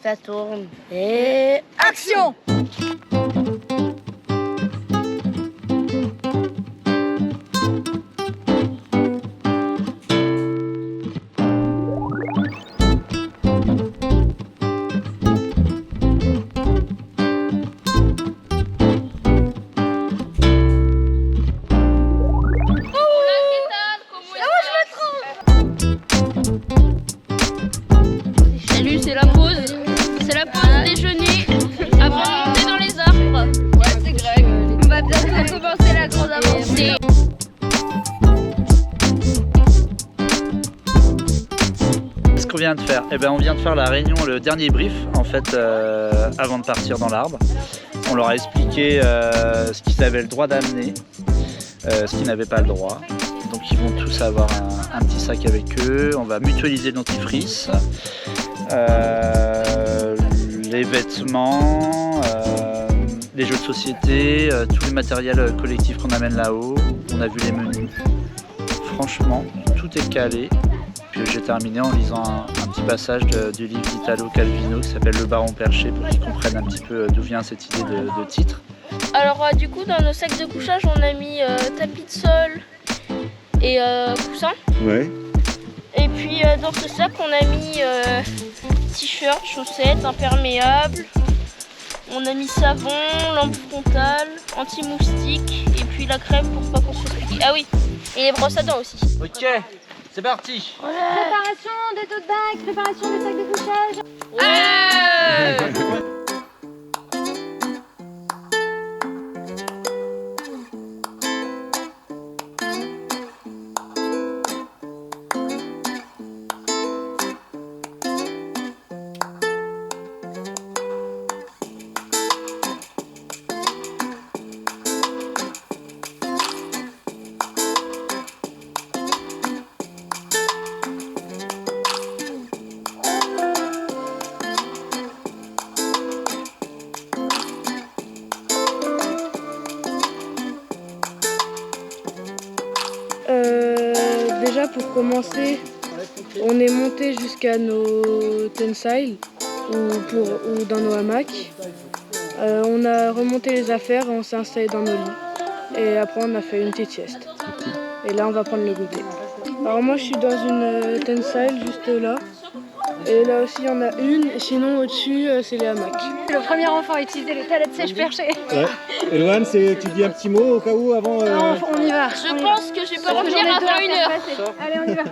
Ça tourne. Et action! Salut, c'est la pause. C'est la pause déjeuner avant de monter dans les arbres. Ouais, c'est Greg. On va bientôt commencer la grande avancée. Ce qu'on vient de faire, on vient de faire la réunion, le dernier brief en fait, avant de partir dans l'arbre. On leur a expliqué ce qu'ils avaient le droit d'amener, ce qu'ils n'avaient pas le droit. Donc ils vont tous avoir un petit sac avec eux. On va mutualiser le dentifrice, les vêtements, les jeux de société, tout le matériel collectif qu'on amène là-haut. On a vu les menus. Franchement, tout est calé. Puis j'ai terminé en lisant un petit passage du livre d'Italo Calvino qui s'appelle Le Baron Perché pour qu'ils comprennent un petit peu d'où vient cette idée de titre. Alors du coup dans nos sacs de couchage on a mis tapis de sol et coussin. Ouais. Et puis dans ce sac on a mis t-shirt, chaussettes, imperméables. On a mis savon, lampe frontale, anti-moustique et puis la crème pour pas qu'on se fasse piquer. Ah oui, et les brosses à dents aussi. Ok, c'est parti. Préparation des tote bags, préparation des sacs de couchage. Déjà pour commencer, on est monté jusqu'à nos tensiles ou dans nos hamacs. On a remonté les affaires et on s'est installé dans nos lits. Et après on a fait une petite sieste. Et là on va prendre le goûter. Alors moi je suis dans une tensile juste là. Et là aussi il y en a une, sinon au-dessus c'est les hamacs. Le premier enfant a utilisé les toilettes sèches perchées. Ouais. Eloane, tu dis un petit mot au cas où avant Non, on y va. Je pense que je vais pas revenir avant 1 heure. Allez, on y va.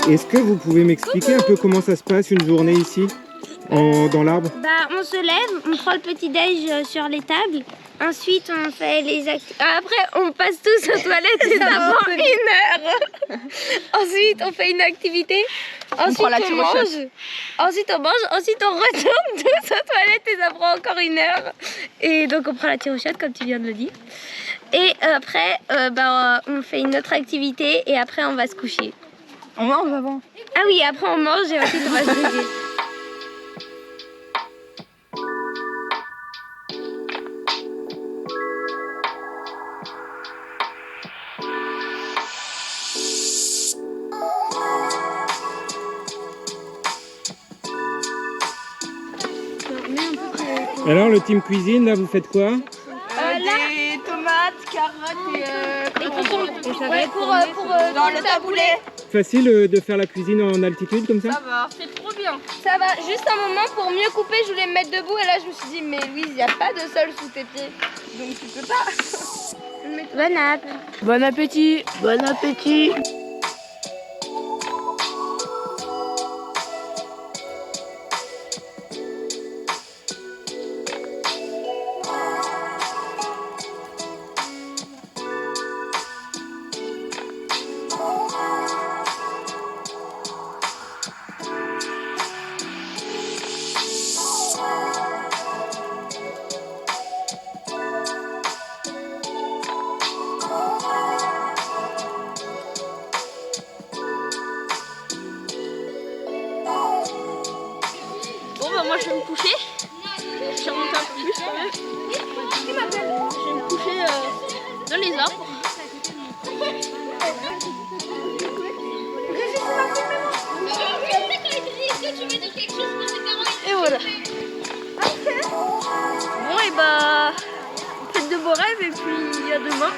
Est-ce que vous pouvez m'expliquer un peu comment ça se passe une journée ici, dans l'arbre? On se lève, on prend le petit-déj sur les tables. Ensuite, on fait les Après, on passe tous aux toilettes et ça prend 1 heure. Ensuite, on fait une activité. Ensuite, on mange. Ensuite, on mange. Ensuite, on retourne tous aux toilettes et ça prend encore 1 heure. Et donc, on prend la tirochette, comme tu viens de le dire. Et après, on fait une autre activité et après, on va se coucher. On mange avant. Ah oui, après, on mange et ensuite, on va se coucher. Alors le team cuisine, là vous faites quoi? Des tomates, carottes et concombres. Ouais, pour dans le taboulet. Facile de faire la cuisine en altitude comme ça? Ça va, c'est trop bien. Ça va, juste un moment pour mieux couper, je voulais me mettre debout et là je me suis dit mais Louise, il n'y a pas de sol sous tes pieds. Donc tu peux pas. Bon app. Bon appétit! Bon appétit! vais me coucher. Je vais remonter un peu plus quand même. Je vais me coucher dans les arbres. Et voilà. Bon et bah, faites de beaux rêves et puis à demain.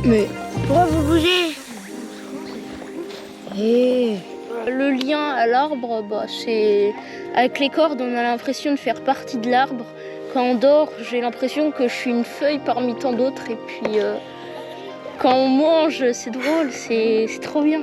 Mais Pourquoi vous bougez? Le lien à l'arbre, bah, c'est avec les cordes, on a l'impression de faire partie de l'arbre. Quand on dort, j'ai l'impression que je suis une feuille parmi tant d'autres. Et puis quand on mange, c'est drôle, c'est trop bien.